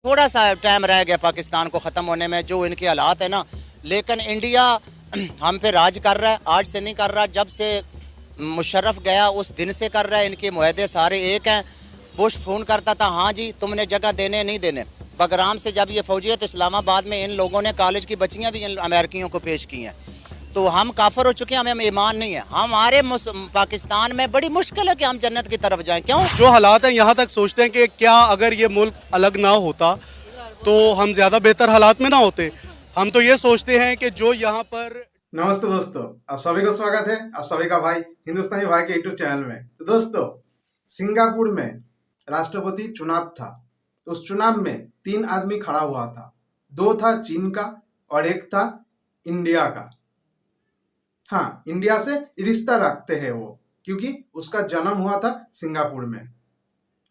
थोड़ा सा टाइम रह गया पाकिस्तान को ख़त्म होने में, जो इनके हालात है ना। लेकिन इंडिया हम पे राज कर रहा है, आज से नहीं कर रहा, जब से मुशर्रफ गया उस दिन से कर रहा है। इनके मुआहदे सारे एक हैं। बुश फ़ोन करता था, हाँ जी तुमने जगह देने नहीं देने। बगराम से जब ये फौजियत तो इस्लामाबाद में इन लोगों ने कॉलेज की बच्चियाँ भी इन अमेरिकियों को पेश की हैं। तो हम काफर हो चुके हैं, हमें ईमान नहीं है। हमारे पाकिस्तान में बड़ी मुश्किल है कि हम जन्नत की तरफ जाएं। क्यों? जो हालात हैं यहाँ तक सोचते हैं कि क्या अगर ये मुल्क अलग ना होता तो हम ज़्यादा बेहतर हालात में ना होते। हम तो ये सोचते हैं कि जो यहाँ पर। नमस्ते दोस्तों, आप सभी को स्वागत है। आप सभी का भाई हिंदुस्तानी भाई के यूट्यूब चैनल में। तो दोस्तों, सिंगापुर में राष्ट्रपति चुनाव था। उस चुनाव में 3 आदमी खड़ा हुआ था। 2 था चीन का और 1 था इंडिया का। हाँ, इंडिया से रिश्ता रखते हैं वो, क्योंकि उसका जन्म हुआ था सिंगापुर में,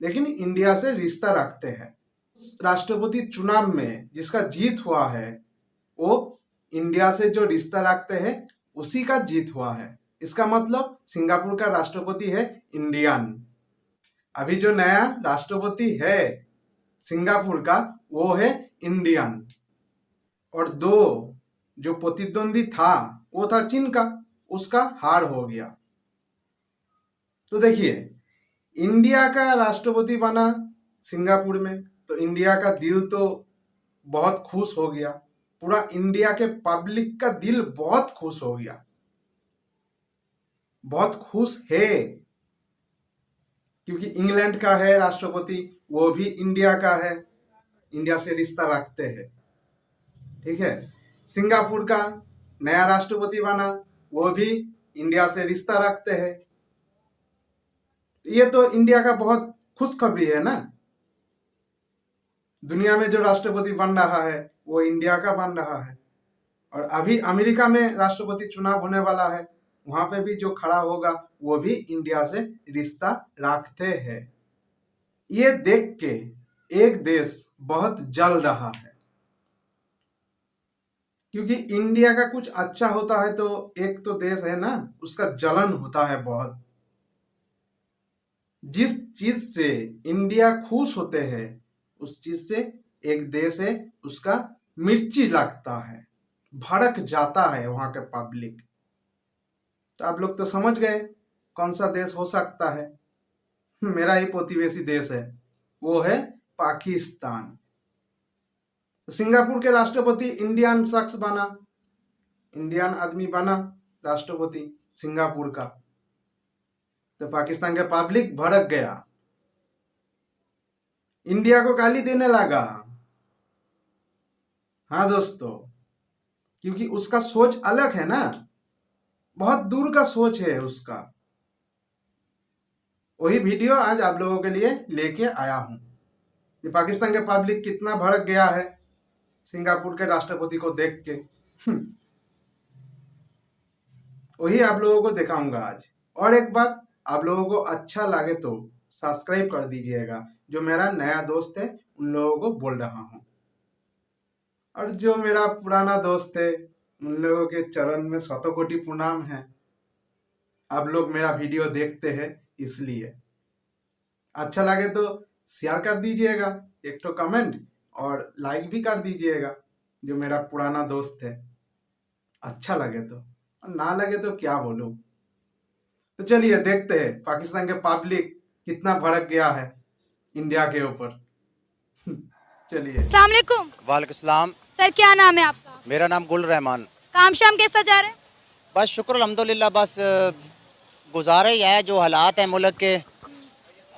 लेकिन इंडिया से रिश्ता रखते हैं। राष्ट्रपति चुनाव में जिसका जीत हुआ है वो इंडिया से जो रिश्ता रखते हैं उसी का जीत हुआ है। इसका मतलब सिंगापुर का राष्ट्रपति है इंडियन। अभी जो नया राष्ट्रपति है सिंगापुर का वो है इंडियन। और 2 जो प्रतिद्वंदी था वो था चीन का, उसका हार हो गया। तो देखिए, इंडिया का राष्ट्रपति बना सिंगापुर में, तो इंडिया का दिल तो बहुत खुश हो गया। पूरा इंडिया के पब्लिक का दिल बहुत खुश हो गया, बहुत खुश है, क्योंकि इंग्लैंड का है राष्ट्रपति, वो भी इंडिया का है, इंडिया से रिश्ता रखते हैं। ठीक है, सिंगापुर का नया राष्ट्रपति बना, वो भी इंडिया से रिश्ता रखते हैं। ये तो इंडिया का बहुत खुशखबरी है ना। दुनिया में जो राष्ट्रपति बन रहा है वो इंडिया का बन रहा है। और अभी अमेरिका में राष्ट्रपति चुनाव होने वाला है, वहां पे भी जो खड़ा होगा वो भी इंडिया से रिश्ता रखते हैं। ये देख के एक देश बहुत जल रहा है, क्योंकि इंडिया का कुछ अच्छा होता है तो एक तो देश है ना, उसका जलन होता है बहुत। जिस चीज से इंडिया खुश होते हैं उस चीज से एक देश है उसका मिर्ची लगता है, भड़क जाता है वहां के पब्लिक। तो आप लोग तो समझ गए कौन सा देश हो सकता है। मेरा ही प्रतिवेशी देश है, वो है पाकिस्तान। सिंगापुर के राष्ट्रपति इंडियन शख्स बना, इंडियन आदमी बना राष्ट्रपति सिंगापुर का। तो पाकिस्तान के पब्लिक भड़क गया, इंडिया को गाली देने लगा। हाँ दोस्तों, क्योंकि उसका सोच अलग है ना, बहुत दूर का सोच है उसका। वही वीडियो आज आप लोगों के लिए लेके आया हूं कि पाकिस्तान के पब्लिक कितना भड़क गया है सिंगापुर के राष्ट्रपति को देख के। वही आप लोगों को दिखाऊंगा आज। और एक बात, आप लोगों को अच्छा लगे तो सब्सक्राइब कर दीजिएगा। जो मेरा नया दोस्त है उन लोगों को बोल रहा हूं, और जो मेरा पुराना दोस्त है उन लोगों के चरण में शतों कोटि प्रणाम है। आप लोग मेरा वीडियो देखते हैं इसलिए। अच्छा लगे तो शेयर कर दीजिएगा, एक तो कमेंट और लाइक भी कर दीजिएगा। जो मेरा पुराना दोस्त है, अच्छा लगे तो, और ना लगे तो क्या बोलूं। तो चलिए देखते हैं पाकिस्तान के पब्लिक कितना भड़क गया है इंडिया के ऊपर। चलिए। अस्सलाम वालेकुम। वालेकुम सलाम। सर क्या नाम है आपका? मेरा नाम गुल रहमान। काम शाम कैसा जा रहा है? बस शुक्र अल्हम्दुलिल्लाह, बस गुजारा ही है। जो हालात हैं मुल्क के,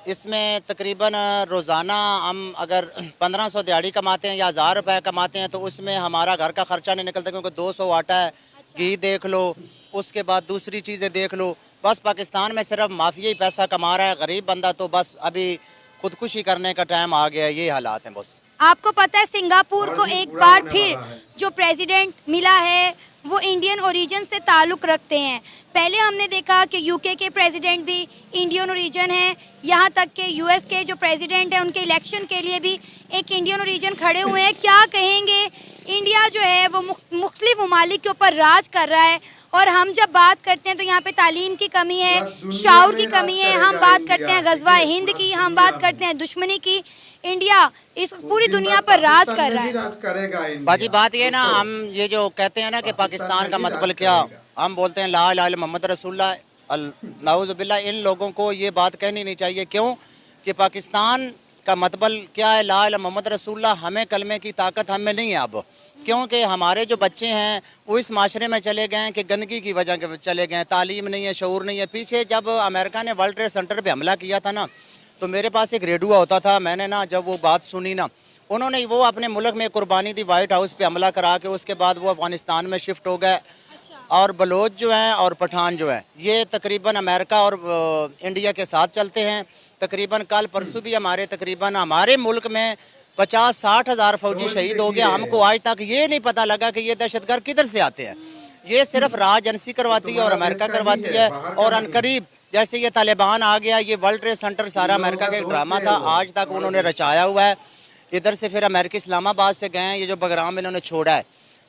इसमें तकरीबन रोज़ाना हम अगर 1500 दिहाड़ी कमाते हैं या 1000 रुपये कमाते हैं तो उसमें हमारा घर का ख़र्चा नहीं निकलता, क्योंकि 200 आटा है। घी देख लो, उसके बाद दूसरी चीज़ें देख लो। बस पाकिस्तान में सिर्फ माफिया ही पैसा कमा रहा है। गरीब बंदा तो बस अभी खुदकुशी करने का टाइम आ गया है। ये हालात हैं बस। आपको पता है सिंगापुर को एक बार फिर जो प्रेसिडेंट मिला है वो इंडियन ओरिजिन से ताल्लुक़ रखते हैं। पहले हमने देखा कि यूके के प्रेसिडेंट भी इंडियन ओरिजिन हैं, यहाँ तक कि यूएस के जो प्रेसिडेंट हैं उनके इलेक्शन के लिए भी एक इंडियन ओरिजिन खड़े हुए हैं। क्या कहेंगे, इंडिया जो है वो मुख्तलिफ ममालिक के ऊपर राज कर रहा है, और हम जब बात करते हैं तो यहाँ पे तालीम की कमी है, शाऊर की कमी है। हम बात करते हैं गजवा हिंद की, हम बात करते हैं दुश्मनी की। इंडिया इस पूरी दुनिया पर राज कर रहा है। राज करेगा इंडिया। बाजी बात ये ना, हम ये जो कहते हैं ना कि पाकिस्तान का मतलब क्या, हम बोलते हैं ला इलाहा इल्लल्लाह मोहम्मद रसूलुल्लाह, नाउज़ुबिल्लाह, इन लोगों को ये बात कहनी नहीं चाहिए। क्यों कि पाकिस्तान का मतलब क्या है, ला इलाहा मोहम्मद रसूलुल्लाह। हमें कलमे की ताकत हमें नहीं है अब, क्योंकि हमारे जो बच्चे हैं वो इस माशरे में चले गए हैं कि गंदगी की वजह से चले गए हैं, तालीम नहीं है, शऊर नहीं है। पीछे जब अमेरिका ने वर्ल्ड ट्रेड सेंटर पे हमला किया था ना, तो मेरे पास एक रेडियो होता था। मैंने ना जब वो बात सुनी ना, उन्होंने वो अपने मुल्क में कुर्बानी दी, वाइट हाउस पे हमला करा के उसके बाद वो अफ़गानिस्तान में शिफ्ट हो गए। और बलोच जो हैं और पठान जो हैं, ये तकरीबन अमेरिका और इंडिया के साथ चलते हैं। तकरीबन कल परसों भी हमारे मुल्क में 50-60 हज़ार फौजी शहीद हो गया। हमको आज तक ये नहीं पता लगा कि ये दहशतगर्द किधर से आते हैं। ये सिर्फ राज एजेंसी करवाती है और अमेरिका करवाती है। और अनकरीब जैसे ये तालिबान आ गया, ये वर्ल्ड ट्रेड सेंटर सारा अमेरिका का एक ड्रामा था, आज तक उन्होंने रचाया हुआ है। इधर से फिर अमेरिका इस्लामाबाद से गए हैं, ये जो बगराम इन्होंने छोड़ा है।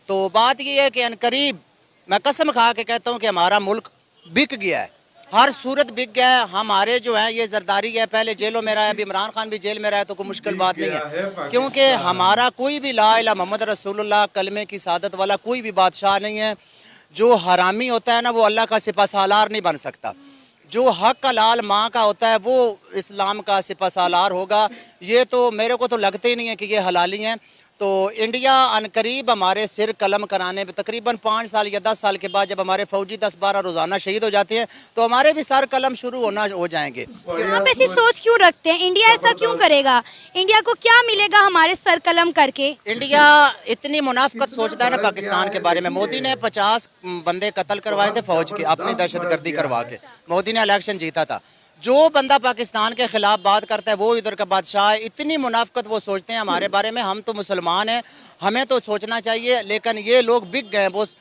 तो बात ये है कि अनकरीब मैं कसम खा के कहता हूँ कि हमारा मुल्क बिक गया है, हर सूरत बिक गया है। हमारे जो है ये जरदारी है, पहले जेलों में रहा है, अभी इमरान खान भी जेल में रहा है, तो कोई मुश्किल बात नहीं है, क्योंकि हमारा कोई भी ला इलाहा मोहम्मद रसूलुल्लाह कलमे की सादत वाला कोई भी बादशाह नहीं है। जो हरामी होता है ना, वो अल्लाह का सिपहसालार नहीं बन सकता। जो हक का लाल माँ का होता है वो इस्लाम का सिपहसालार होगा। ये तो मेरे को तो लगते ही नहीं है कि ये हलाली हैं। तो इंडिया अनकरीब हमारे सिर कलम कराने में तकरीबन 5 साल या 10 साल के बाद जब हमारे फौजी 10-12 रोज़ाना शहीद हो जाते हैं, तो हमारे भी सर कलम शुरू हो जाएंगे। आप ऐसी सोच क्यों रखते हैं? इंडिया ऐसा क्यों करेगा? इंडिया को क्या मिलेगा हमारे सर कलम करके? इंडिया इतनी मुनाफिकत सोचता है ना पाकिस्तान के बारे में। मोदी ने 50 बंदे कत्ल करवाए थे फौज के, अपनी दहशतगर्दी करवा के। मोदी ने इलेक्शन जीता था। जो बंदा पाकिस्तान के खिलाफ बात करता है वो इधर का बादशाह है। इतनी मुनाफिकत वो सोचते हैं हमारे बारे में। हम तो मुसलमान हैं, हमें तो सोचना चाहिए, लेकिन ये लोग बिक गए बोस।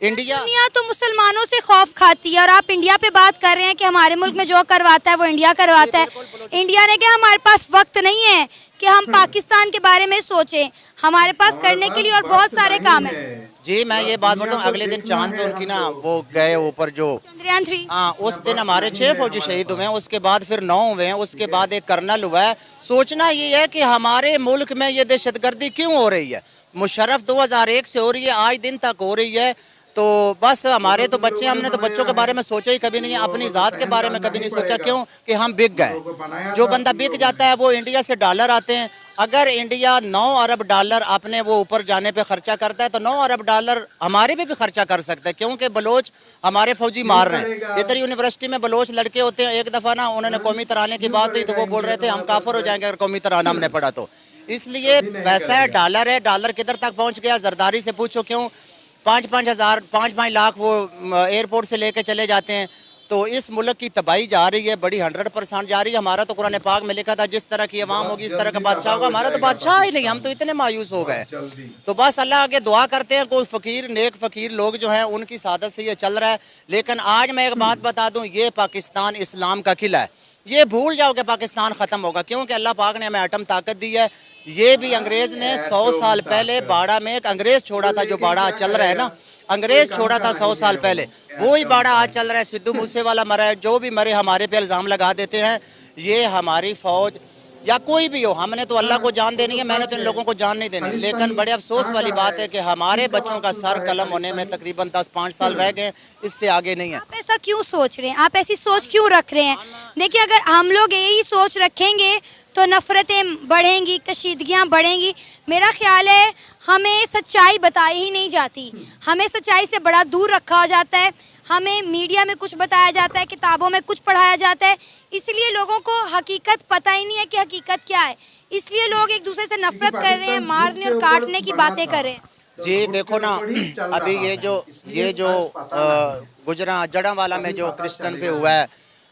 दुनिया तो मुसलमानों से खौफ खाती है और आप इंडिया पे बात कर रहे हैं कि हमारे मुल्क में जो करवाता है वो इंडिया करवाता है। इंडिया ने क्या, हमारे पास वक्त नहीं है कि हम पाकिस्तान के बारे में सोचें। हमारे पास करने के लिए और बहुत सारे काम है। जी मैं ये बात बोलता हूँ, अगले दिन चांद पे उनकी ना वो गए ऊपर जो चंद्रयान 3, हाँ, उस दिन हमारे 6 फौजी शहीद हुए हैं, उसके बाद फिर 9 हुए हैं, उसके बाद एक कर्नल हुआ है। सोचना ये है कि हमारे मुल्क में ये दहशतगर्दी क्यों हो रही है। मुशर्रफ 2001 से हो रही है, आज दिन तक हो रही है। तो बस हमारे तो बच्चे, हमने तो बच्चों के बारे में सोचा ही कभी नहीं है, अपनी ज़ात के बारे में कभी नहीं सोचा। क्यों कि हम बिक गए। जो बंदा बिक जाता है वो इंडिया से डॉलर आते हैं। अगर इंडिया 9 अरब डॉलर अपने वो ऊपर जाने पे खर्चा करता है, तो 9 अरब डॉलर हमारे पे भी खर्चा कर सकता है। क्योंकि बलोच हमारे फौजी मार रहे हैं। इधर यूनिवर्सिटी में बलोच लड़के होते हैं, एक दफ़ा ना उन्होंने कौमी तराने की बात हुई तो वो बोल रहे थे हम काफिर हो जाएंगे अगर कौमी तराना हमने पढ़ा तो। इसलिए पैसा है, डॉलर है, डॉलर किधर तक पहुँच गया जरदारी से पूछो। क्यों 5-5 हज़ार 5-5 लाख वो एयरपोर्ट से लेके चले जाते हैं। तो इस मुल्क की तबाही जा रही है, बड़ी 100% जा रही है। हमारा तो कुरान पाक में लिखा था जिस तरह की अवाम होगी इस तरह का बादशाह होगा। हमारा तो बादशाह ही नहीं, हम तो इतने मायूस हो गए। तो बस अल्लाह आगे दुआ करते हैं, कोई फ़कीर नेक फ़कीर लोग जो हैं उनकी सादत से ये चल रहा है। लेकिन आज मैं एक बात बता दूँ, ये पाकिस्तान इस्लाम का किला है। ये भूल जाओ कि पाकिस्तान ख़त्म होगा, क्योंकि अल्लाह पाक ने हमें एटम ताकत दी है। ये भी अंग्रेज़ ने 100 साल पहले बाड़ा में एक अंग्रेज़ छोड़ा था, जो बाड़ा चल रहा है ना, अंग्रेज छोड़ा था 100 साल पहले, वो ही बाड़ा आज चल रहा है। सिद्धू मूसेवाला मरा है, जो भी मरे हमारे पे इल्ज़ाम लगा देते हैं। ये हमारी फ़ौज या कोई भी हो, हमने तो अल्लाह को जान देनी है, मैंने तो इन लोगों को जान नहीं देनी। लेकिन बड़े अफसोस वाली बात है कि हमारे बच्चों का सर कलम होने में तकरीबन 10-5 साल रह गए, इससे आगे नहीं है। आप ऐसा क्यों सोच रहे हैं? आप ऐसी सोच क्यों रख रहे हैं? देखिए, अगर हम लोग यही सोच रखेंगे तो नफ़रतें बढ़ेंगी, कशीदगियाँ बढ़ेंगी। मेरा ख्याल है हमें सच्चाई बताई ही नहीं जाती, हमें सच्चाई से बड़ा दूर रखा हो जाता है। हमें मीडिया में कुछ बताया जाता है, किताबों में कुछ पढ़ाया जाता है, इसलिए लोगों को हकीकत पता ही नहीं है कि हकीकत क्या है। इसलिए लोग एक दूसरे से नफरत कर रहे हैं, मारने और काटने की बातें कर रहे हैं। जी देखो ना, अभी ये जो गुजरा जड़ावाला में जो क्रिश्चियन पे हुआ है,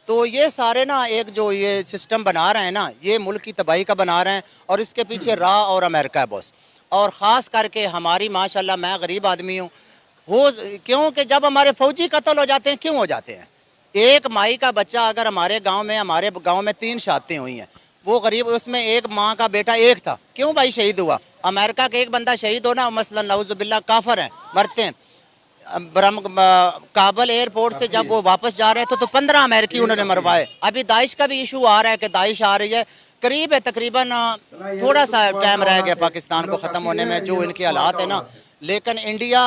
तो ये सारे ना एक जो ये सिस्टम बना रहे हैं ना, ये मुल्क की तबाही का बना रहे हैं। और इसके पीछे रा और अमेरिका है बॉस। और ख़ास करके हमारी माशाल्लाह, मैं गरीब आदमी हूँ, क्योंकि जब हमारे फौजी कत्ल हो जाते हैं, क्यों हो जाते हैं? एक माई का बच्चा अगर हमारे गांव में 3 शादियाँ हुई हैं, वो गरीब, उसमें एक माँ का बेटा एक था, क्यों भाई शहीद हुआ? अमेरिका का एक बंदा शहीद हो ना, मसलन नऊज़ुबिल्लाह काफिर हैं, मरते हैं। काबुल एयरपोर्ट से जब वो वापस जा रहे थे तो 15 अमेरिकी उन्होंने मरवाए। अभी दाइश का भी इशू आ रहा है कि दाइश आ रही है, करीब है तकरीबन थोड़ा सा टाइम रह गया पाकिस्तान को ख़त्म होने में, जो इनके हालात है ना। लेकिन इंडिया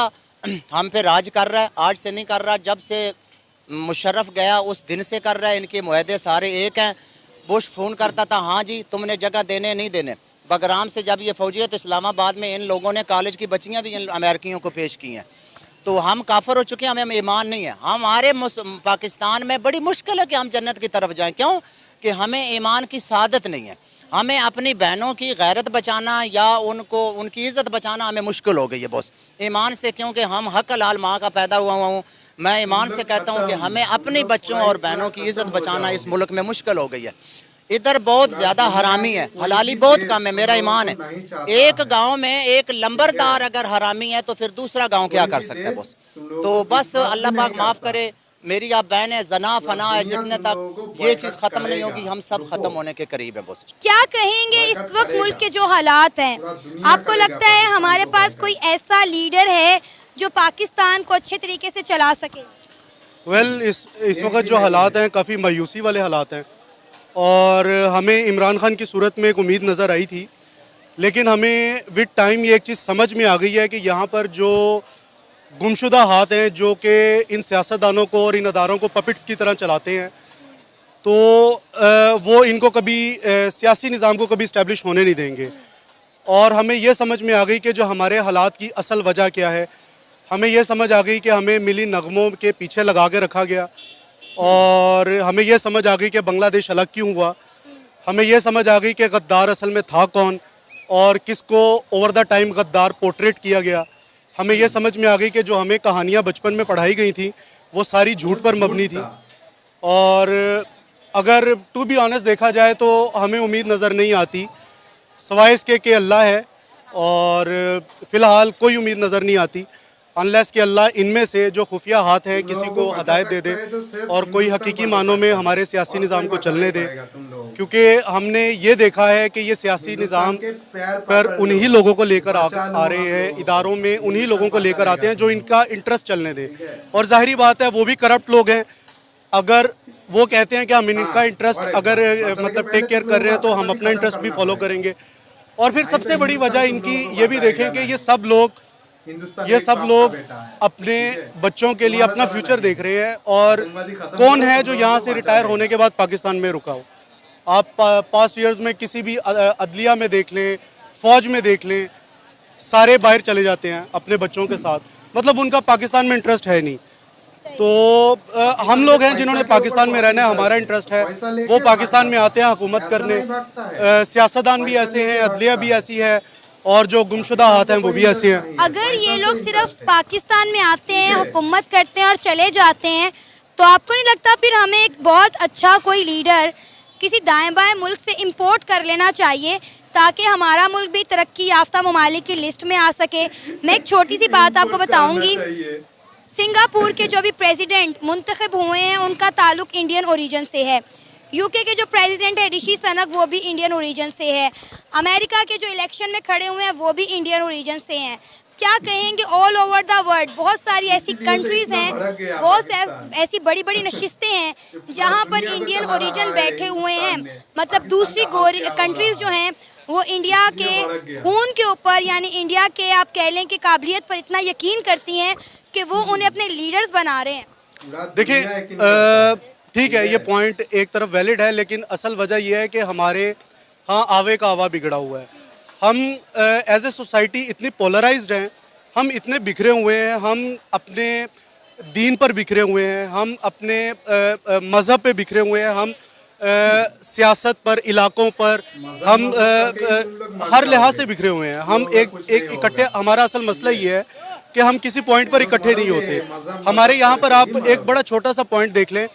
हम पे राज कर रहा है, आज से नहीं कर रहा, जब से मुशर्रफ गया उस दिन से कर रहा है। इनके मुआहदे सारे एक हैं। बुश फ़ोन करता था, हाँ जी तुमने जगह देने नहीं देने। बगराम से जब ये फौजी है तो इस्लामाबाद में इन लोगों ने कॉलेज की बच्चियाँ भी इन अमेरिकियों को पेश की हैं। तो हम काफिर हो चुके हैं, हमें ईमान नहीं है। हमारे पाकिस्तान में बड़ी मुश्किल है कि हम जन्नत की तरफ जाएं। क्यों? कि हमें ईमान की सादत नहीं है। हमें अपनी बहनों की गैरत बचाना या उनको उनकी इज़्ज़त बचाना हमें मुश्किल हो गई है बॉस, ईमान से। क्योंकि हम हक हलाल माँ का पैदा हुआ हूँ। मैं ईमान से कहता हूँ कि हमें अपने बच्चों और बहनों की इज़्ज़त बचाना इस मुल्क में मुश्किल हो गई है। इधर बहुत ज़्यादा हरामी है, हलाली बहुत कम है, मेरा ईमान है। एक गांव में एक लंबरदार अगर हरामी है तो फिर दूसरा गांव क्या कर सकता है बॉस। तो बस अल्लाह पाक माफ़ करे। मेरी आप बहन है, जना फना है, जितने तक ये चीज़ ख़त्म नहीं होगी हम सब ख़त्म होने के करीब है बॉस। क्या कहेंगे इस वक्त मुल्क के जो हालात हैं, आपको लगता है हमारे पास कोई ऐसा लीडर है जो पाकिस्तान को अच्छे तरीके से चला सके? इस वक्त जो हालात हैं काफ़ी मायूसी वाले हालात हैं, और हमें इमरान खान की सूरत में एक उम्मीद नज़र आई थी। लेकिन हमें विद टाइम ये एक चीज़ समझ में आ गई है कि यहाँ पर जो गुमशुदा हाथ हैं जो कि इन सियासतदानों को और इन अदारों को पपिट्स की तरह चलाते हैं, तो वो इनको कभी सियासी निज़ाम को कभी इस्टेब्लिश होने नहीं देंगे। और हमें ये समझ में आ गई कि जो हमारे हालात की असल वजह क्या है। हमें ये समझ आ गई कि हमें मिली नगमों के पीछे लगा के रखा गया, और हमें यह समझ आ गई कि बांग्लादेश अलग क्यों हुआ। हमें यह समझ आ गई कि गद्दार असल में था कौन और किसको ओवर द टाइम गद्दार पोर्ट्रेट किया गया। हमें यह समझ में आ गई कि जो हमें कहानियाँ बचपन में पढ़ाई गई थी वो सारी झूठ पर मबनी थी। और अगर टू बी ऑनेस्ट देखा जाए तो हमें उम्मीद नज़र नहीं आती सवाए इसके कि अल्लाह है, और फ़िलहाल कोई उम्मीद नज़र नहीं आती अनलेस कि अल्लाह इनमें से जो खुफिया हाथ हैं किसी को हदायत दे दे और कोई हकीकी मानों में हमारे सियासी निज़ाम को चलने दे। क्योंकि हमने ये देखा है कि ये सियासी निज़ाम पर उन्हीं लोगों को लेकर आ रहे हैं, इदारों में उन्हीं लोगों को लेकर आते हैं जो इनका इंटरेस्ट चलने दे। और ज़ाहिरी बात है वो भी करप्ट लोग हैं। अगर वो कहते हैं कि हम इनका इंटरेस्ट अगर मतलब टेक केयर कर रहे हैं तो हम अपना इंटरेस्ट भी फॉलो करेंगे। और फिर सबसे बड़ी वजह इनकी ये भी देखें कि ये सब लोग अपने बच्चों के लिए अपना फ्यूचर देख रहे हैं। और कौन है जो यहाँ से रिटायर होने के बाद पाकिस्तान में रुका हो? आप पास्ट ईयर्स में किसी भी अदलिया में देख लें, फ़ौज में देख लें, सारे बाहर चले जाते हैं अपने बच्चों के साथ। मतलब उनका पाकिस्तान में इंटरेस्ट है नहीं। तो हम लोग हैं जिन्होंने पाकिस्तान में रहना है, हमारा इंटरेस्ट है, वो पाकिस्तान में आते हैं हुकूमत करने। सियासतदान भी ऐसे हैं, अदलिया भी ऐसी है, और जो गुमशुदा हाथ हैं वो भी ऐसे हैं। अगर ये लोग सिर्फ पाकिस्तान में आते हैं, हुकूमत करते हैं और चले जाते हैं, तो आपको नहीं लगता फिर हमें एक बहुत अच्छा कोई लीडर किसी दाएं बाएं मुल्क से इंपोर्ट कर लेना चाहिए ताकि हमारा मुल्क भी तरक्की याफ्ता ममालिक की लिस्ट में आ सके? मैं एक छोटी सी बात आपको बताऊंगी। सिंगापुर के जो भी प्रेसिडेंट मुंतखब हुए हैं उनका ताल्लुक इंडियन ओरिजिन से है। यूके के जो प्रेसिडेंट है ऋषि सनक वो भी इंडियन ओरिजिन से है। अमेरिका के जो इलेक्शन में खड़े हुए हैं वो भी इंडियन ओरिजिन से हैं। क्या कहेंगे ऑल ओवर द वर्ल्ड बहुत सारी ऐसी कंट्रीज हैं, बहुत ऐसी बड़ी बड़ी नशिस्तें हैं जहां पर इंडियन ओरिजिन बैठे हुए हैं। मतलब दूसरी कंट्रीज जो हैं वो इंडिया के खून के ऊपर यानी इंडिया के आप कह लें कि काबिलियत पर इतना यकीन करती हैं कि वो उन्हें अपने लीडर्स बना रहे हैं। देखिए ठीक है, ये पॉइंट एक तरफ वैलिड है, लेकिन असल वजह यह है कि हमारे हाँ आवे का आवा बिगड़ा हुआ है। हम एज ए सोसाइटी इतनी पोलराइज्ड हैं, हम इतने बिखरे हुए हैं, हम अपने दीन पर बिखरे हुए हैं, हम अपने मज़हब पे बिखरे हुए हैं, हम सियासत पर, इलाकों पर, हम हर लिहाज से बिखरे हुए हैं। हम एक इकट्ठे, हमारा असल मसला ये है कि हम किसी पॉइंट पर इकट्ठे नहीं होते। हमारे यहाँ पर आप एक बड़ा छोटा सा पॉइंट देख लें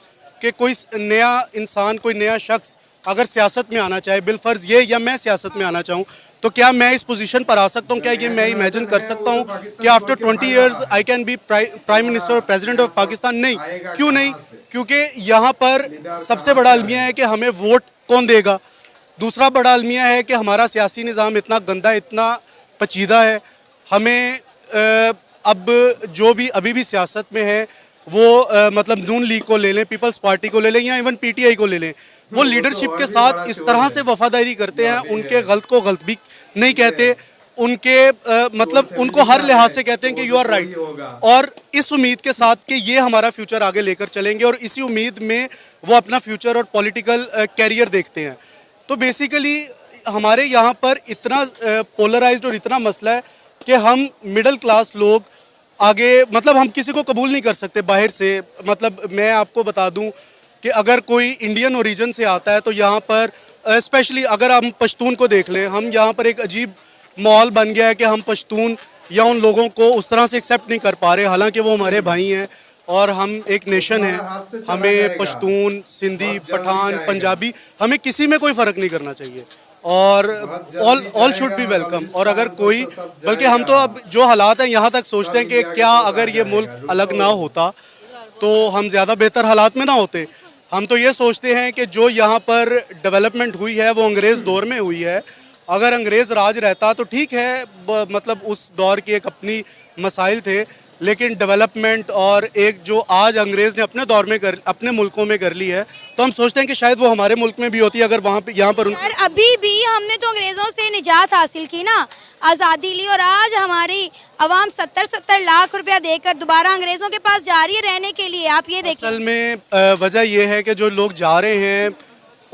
कि कोई नया इंसान, कोई नया शख्स अगर सियासत में आना चाहे, बिलफर्ज ये या मैं सियासत में आना चाहूँ, तो क्या मैं इस पोजीशन पर आ सकता हूँ? क्या ये मैं इमेजिन कर सकता हूँ कि after 20 years I can be prime minister और प्रेसिडेंट ऑफ पाकिस्तान? नहीं। क्यों नहीं? क्योंकि यहाँ पर सबसे बड़ा अलमिया है कि हमें वोट कौन देगा। दूसरा बड़ा अलमिया है कि हमारा सियासी निज़ाम इतना गंदा, इतना पचीदा है। हमें अब जो भी अभी भी सियासत में है वो मतलब नून लीग को ले लें, पीपल्स पार्टी को ले लें या इवन PTI को ले लें, वो लीडरशिप के साथ इस तरह से वफादारी करते हैं, उनके गलत को गलत भी नहीं कहते, उनके मतलब उनको हर लिहाज से कहते हैं कि यू आर राइट, और इस उम्मीद के साथ कि ये हमारा फ्यूचर आगे लेकर चलेंगे, और इसी उम्मीद में वो अपना फ्यूचर और पॉलिटिकल कैरियर देखते हैं। तो बेसिकली हमारे यहाँ पर इतना पोलराइज्ड और इतना मसला है कि हम मिडिल क्लास लोग आगे मतलब हम किसी को कबूल नहीं कर सकते बाहर से। मतलब मैं आपको बता दूं कि अगर कोई इंडियन ओरिजिन से आता है तो यहाँ पर स्पेशली अगर हम पश्तून को देख लें, हम यहाँ पर एक अजीब माहौल बन गया है कि हम पश्तून या उन लोगों को उस तरह से एक्सेप्ट नहीं कर पा रहे, हालांकि वो हमारे भाई हैं और हम एक नेशन है। हमें पश्तून, सिंधी, पठान, पंजाबी, हमें किसी में कोई फ़र्क नहीं करना चाहिए, और ऑल शुड बी वेलकम। और अगर कोई, बल्कि हम तो अब जो हालात हैं यहाँ तक सोचते हैं कि क्या अगर ये मुल्क अलग ना होता तो हम ज़्यादा बेहतर हालात में ना होते। हम तो ये सोचते हैं कि जो यहाँ पर डेवलपमेंट हुई है वो अंग्रेज़ दौर में हुई है। अगर अंग्रेज़ राज रहता तो ठीक है, मतलब उस दौर की एक अपनी मसाइल थे, लेकिन डेवलपमेंट और एक जो आज अंग्रेज़ ने अपने दौर में अपने मुल्कों में कर ली है, तो हम सोचते हैं कि शायद वो हमारे मुल्क में भी होती अगर वहाँ पे यहाँ पर यार अभी भी हमने तो अंग्रेज़ों से निजात हासिल की ना, आज़ादी ली, और आज हमारी आवाम 70-70 लाख रुपया देकर दोबारा अंग्रेज़ों के पास जा रही है रहने के लिए। आप ये देखिए, असल में वजह यह है कि जो लोग जा रहे हैं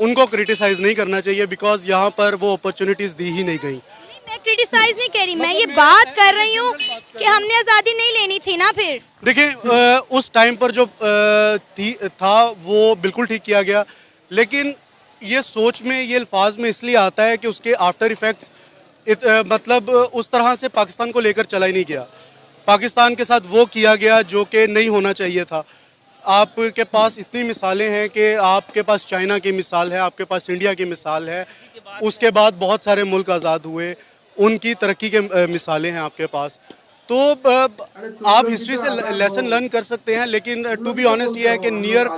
उनको क्रिटिसाइज़ नहीं करना चाहिए, बिकॉज यहाँ पर वो अपॉर्चुनिटीज़ दी ही नहीं गई। मैं क्रिटिसाइज नहीं कर रही, मैं ये बात कर रही हूँ कि हमने आज़ादी नहीं लेनी थी ना। फिर देखिए उस टाइम पर जो था वो बिल्कुल ठीक किया गया, लेकिन ये सोच में, ये अल्फाज में इसलिए आता है कि उसके आफ्टर इफ़ेक्ट्स मतलब उस तरह से पाकिस्तान को लेकर चला ही नहीं गया। पाकिस्तान के साथ वो किया गया जो कि नहीं होना चाहिए था। आपके पास इतनी मिसालें हैं कि आपके पास चाइना की मिसाल है, आपके पास इंडिया की मिसाल है, उसके बाद बहुत सारे मुल्क आज़ाद हुए, उनकी तरक्की के मिसालें हैं आपके पास। तो आप हिस्ट्री से लेसन लर्न कर सकते हैं, लेकिन टू बी ऑनेस्ट ये है कि नियर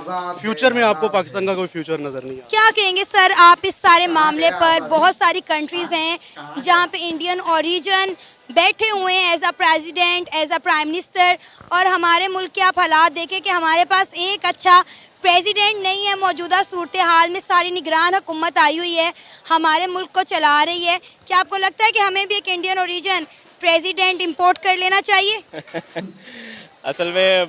फ्यूचर में आपको पाकिस्तान का कोई फ्यूचर नज़र नहीं आता। क्या कहेंगे सर आप इस सारे मामले पर? बहुत सारी कंट्रीज़ हैं जहाँ पे इंडियन ओरिजिन बैठे हुए हैं as a president, as a prime minister, और हमारे मुल्क के आप हालात देखें कि हमारे पास एक अच्छा प्रेसिडेंट नहीं है। मौजूदा सूरत हाल में सारी निगरान हुकूमत आई हुई है, हमारे मुल्क को चला रही है। क्या आपको लगता है कि हमें भी एक इंडियन ओरिजिन प्रेसिडेंट इंपोर्ट कर लेना चाहिए? असल में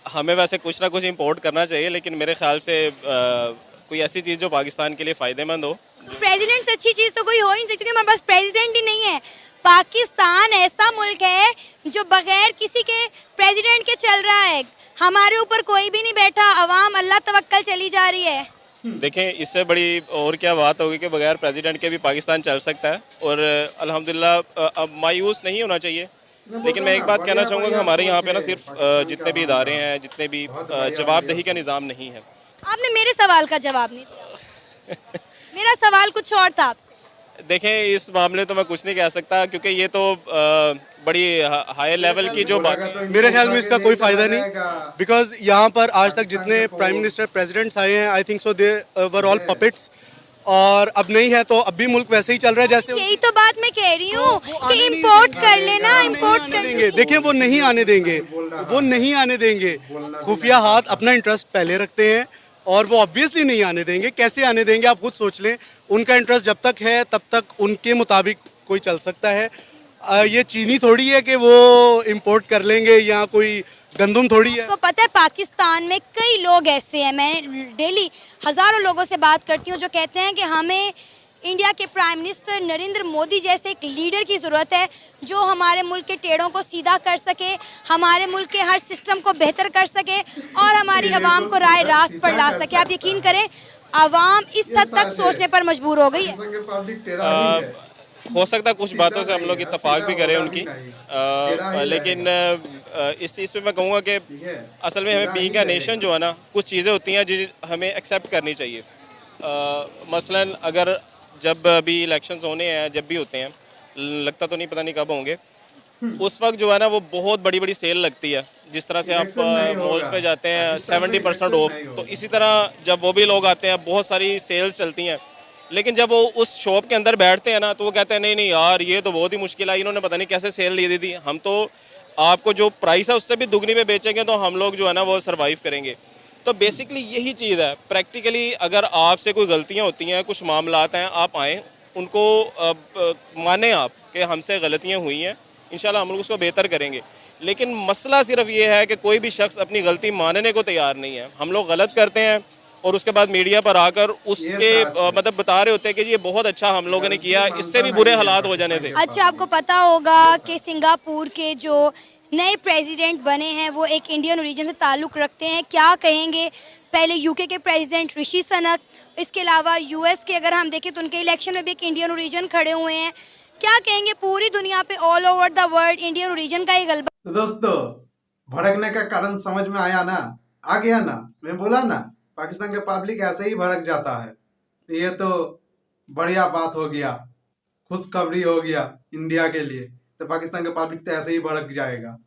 हमें वैसे कुछ ना कुछ इंपोर्ट करना चाहिए, लेकिन मेरे ख्याल से कोई ऐसी चीज़ जो पाकिस्तान के लिए फ़ायदेमंद हो। प्रेसिडेंट से अच्छी चीज़ तो कोई हो ही नहीं सकती, क्योंकि हमारे पास प्रेसिडेंट ही नहीं है। पाकिस्तान ऐसा मुल्क है जो बगैर किसी के प्रेसिडेंट के चल रहा है, हमारे ऊपर कोई भी नहीं बैठा, अवाम अल्लाह तवक्कल चली जा रही है। देखें, इससे बड़ी और क्या बात होगी कि बगैर प्रेसिडेंट के भी पाकिस्तान चल सकता है, और अल्हम्दुलिल्लाह अब मायूस नहीं होना चाहिए। लेकिन मैं एक बात कहना चाहूँगा कि हमारे यहाँ पे ना सिर्फ जितने भी इदारे हैं, जितने भी जवाबदेही का निज़ाम नहीं है। आपने मेरे सवाल का जवाब नहीं दिया। मेरा सवाल कुछ और था आपसे। देखें, इस मामले तो मैं कुछ नहीं कह सकता, क्योंकि ये तो बड़ी हाई लेवल की जो बात है। मेरे ख्याल में इसका कोई फ़ायदा नहीं, बिकॉज यहाँ पर आज तक जितने प्राइम मिनिस्टर, प्रेसिडेंट्स आए हैं, I think so they were all puppets, और अब नहीं है तो अब भी मुल्क वैसे ही चल रहा है जैसे। यही तो बात मैं कह रही हूँ कि इंपोर्ट कर लेना, इंपोर्ट कर देंगे। देखिए वो नहीं आने देंगे, वो नहीं आने देंगे। खुफिया हाथ अपना इंटरेस्ट पहले रखते हैं और वो ऑब्वियसली नहीं आने देंगे। कैसे आने देंगे आप खुद सोच लें। उनका इंटरेस्ट जब तक है तब तक उनके मुताबिक कोई चल सकता है। ये चीनी थोड़ी है कि वो इंपोर्ट कर लेंगे, या कोई गंदम थोड़ी है। तो पता है पाकिस्तान में कई लोग ऐसे हैं, मैं डेली हज़ारों लोगों से बात करती हूँ जो कहते हैं कि हमें इंडिया के प्राइम मिनिस्टर नरेंद्र मोदी जैसे एक लीडर की ज़रूरत है जो हमारे मुल्क के टेढ़ों को सीधा कर सके, हमारे मुल्क के हर सिस्टम को बेहतर कर सके और हमारी आवाम को राय रास्त पर ला सके। आप यकीन करें आवाम इस हद तक सोचने पर मजबूर हो गई है। हो सकता है कुछ बातों से हम लोग इत्तेफाक भी करें उनकी, लेकिन इस पे मैं कहूँगा कि असल में हमें बीइंग अ नेशन जो है ना, कुछ चीज़ें होती हैं जो हमें एक्सेप्ट करनी चाहिए। मसलन अगर जब अभी इलेक्शंस होने हैं, जब भी होते हैं, लगता तो नहीं, पता नहीं कब होंगे, उस वक्त जो है ना वो बहुत बड़ी बड़ी सेल लगती है। जिस तरह से आप मॉल्स में जाते हैं 70% ऑफ, तो इसी तरह जब वो भी लोग आते हैं बहुत सारी सेल्स चलती हैं। लेकिन जब वो उस शॉप के अंदर बैठते हैं ना तो वो कहते हैं नहीं नहीं यार ये तो बहुत ही मुश्किल है, इन्होंने पता नहीं कैसे सेल दे दी थी, हम तो आपको जो प्राइस है उससे भी दुगनी पे बेचेंगे तो हम लोग जो है ना वो सर्वाइव करेंगे। तो बेसिकली यही चीज़ है। प्रैक्टिकली अगर आपसे कोई गलतियाँ होती हैं, कुछ मामलात हैं, आप आएँ, उनको माने आप कि हमसे गलतियाँ हुई हैं, इंशाल्लाह हम लोग उसको बेहतर करेंगे। लेकिन मसला सिर्फ ये है कि कोई भी शख्स अपनी गलती मानने को तैयार नहीं है। हम लोग गलत करते हैं और उसके बाद मीडिया पर आकर उसके मतलब बता रहे होते हैं कि ये बहुत अच्छा हम लोगों ने किया, इससे भी बुरे हालात हो जाने थे। अच्छा, आपको पता होगा कि सिंगापुर के जो नए प्रेसिडेंट बने हैं वो एक इंडियन ओरिजिन से ताल्लुक़ रखते हैं। क्या कहेंगे? पहले यूके के प्रेसिडेंट ऋषि सनक, इसके अलावा यूएस के अगर हम देखें तो उनके इलेक्शन में भी एक इंडियन ओरिजिन खड़े हुए हैं। क्या कहेंगे? पूरी दुनिया पे all over the world Indian origin का ही गलबा। तो दोस्तों, भड़कने का कारण समझ में आया ना, आ गया ना। मैं बोला ना, पाकिस्तान के पब्लिक ऐसे ही भड़क जाता है। ये तो बढ़िया बात हो गया, खुशखबरी हो गया इंडिया के लिए। तो पाकिस्तान के पब्लिक तो ऐसे ही भड़क जाएगा।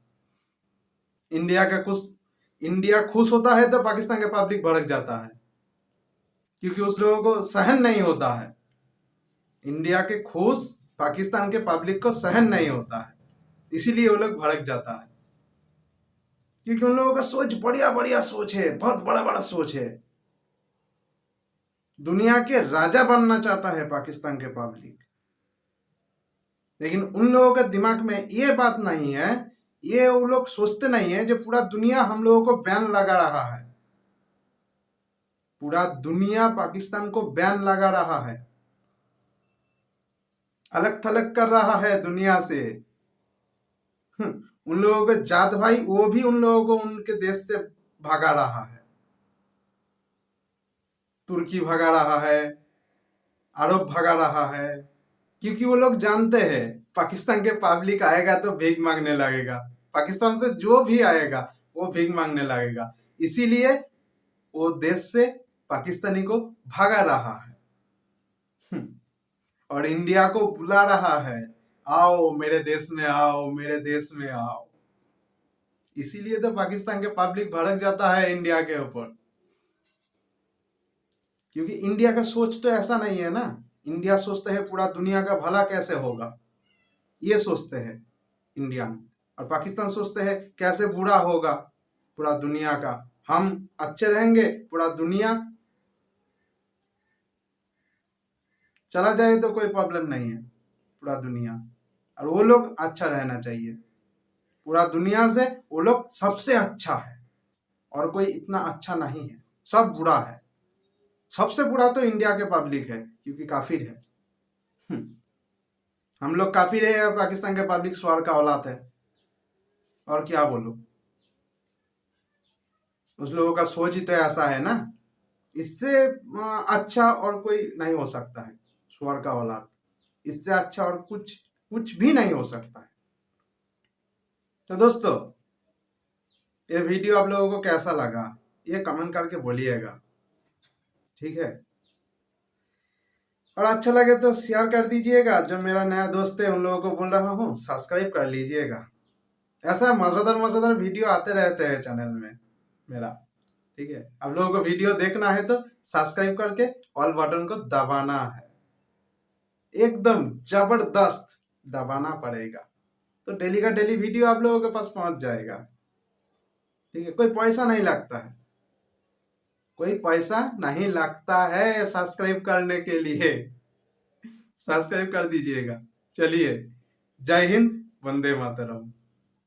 इंडिया खुश होता है तो पाकिस्तान के पब्लिक भड़क जाता है, क्योंकि उस लोगों को सहन नहीं होता है। इंडिया के खुश पाकिस्तान के पब्लिक को सहन नहीं होता है, इसीलिए वो लोग भड़क जाता है। क्योंकि उन लोगों का सोच बढ़िया बढ़िया सोच है, बहुत बड़ा बड़ा सोच है। दुनिया के राजा बनना चाहता है पाकिस्तान के पब्लिक। लेकिन उन लोगों के दिमाग में ये बात नहीं है, ये वो लोग सोचते नहीं है जो पूरा दुनिया हम लोगों को बैन लगा रहा है। पूरा दुनिया पाकिस्तान को बैन लगा रहा है, अलग थलग कर रहा है दुनिया से। उन लोगों के जात भाई, वो भी उन लोगों को उनके देश से भगा रहा है। तुर्की भगा रहा है, अरब भगा रहा है, क्योंकि वो लोग जानते हैं पाकिस्तान के पब्लिक आएगा तो भीख मांगने लगेगा। पाकिस्तान से जो भी आएगा वो भीख मांगने लगेगा, इसीलिए वो देश से पाकिस्तानी को भगा रहा है और इंडिया को बुला रहा है, आओ मेरे देश में आओ, मेरे देश में आओ। इसीलिए तो पाकिस्तान के पब्लिक भड़क जाता है इंडिया के ऊपर, क्योंकि इंडिया का सोच तो ऐसा नहीं है ना। इंडिया सोचते हैं पूरा दुनिया का भला कैसे होगा, ये सोचते हैं इंडिया में। और पाकिस्तान सोचते हैं कैसे बुरा होगा पूरा दुनिया का। हम अच्छे रहेंगे, पूरा दुनिया चला जाए तो कोई प्रॉब्लम नहीं है, पूरा दुनिया। और वो लोग अच्छा रहना चाहिए, पूरा दुनिया से वो लोग सबसे अच्छा है और कोई इतना अच्छा नहीं है, सब बुरा है। सबसे बुरा तो इंडिया के पब्लिक है, क्योंकि काफिर है। हम लोग काफिर है, पाकिस्तान के पब्लिक स्वर्ग का औलाद है। और क्या बोलो, उस लोगों का सोच ही तो ऐसा है ना। इससे अच्छा और कोई नहीं हो सकता है, स्वर्ग का औलाद। इससे अच्छा और कुछ भी नहीं हो सकता है। तो दोस्तों, ये वीडियो आप लोगों को कैसा लगा ये कमेंट करके बोलिएगा, ठीक है। और अच्छा लगे तो शेयर कर दीजिएगा। जो मेरा नया दोस्त है उन लोगों को बोल रहा हूँ सब्सक्राइब कर लीजिएगा। ऐसा मजेदार वीडियो आते रहते हैं चैनल में मेरा, ठीक है। आप लोगों को वीडियो देखना है तो सब्सक्राइब करके ऑल बटन को दबाना है, एकदम जबरदस्त दबाना पड़ेगा। तो डेली का डेली वीडियो आप लोगों के पास पहुंच जाएगा, ठीक है। कोई पैसा नहीं लगता है, कोई पैसा नहीं लगता है सब्सक्राइब करने के लिए। सब्सक्राइब कर दीजिएगा। चलिए, जय हिंद, वंदे मातरम।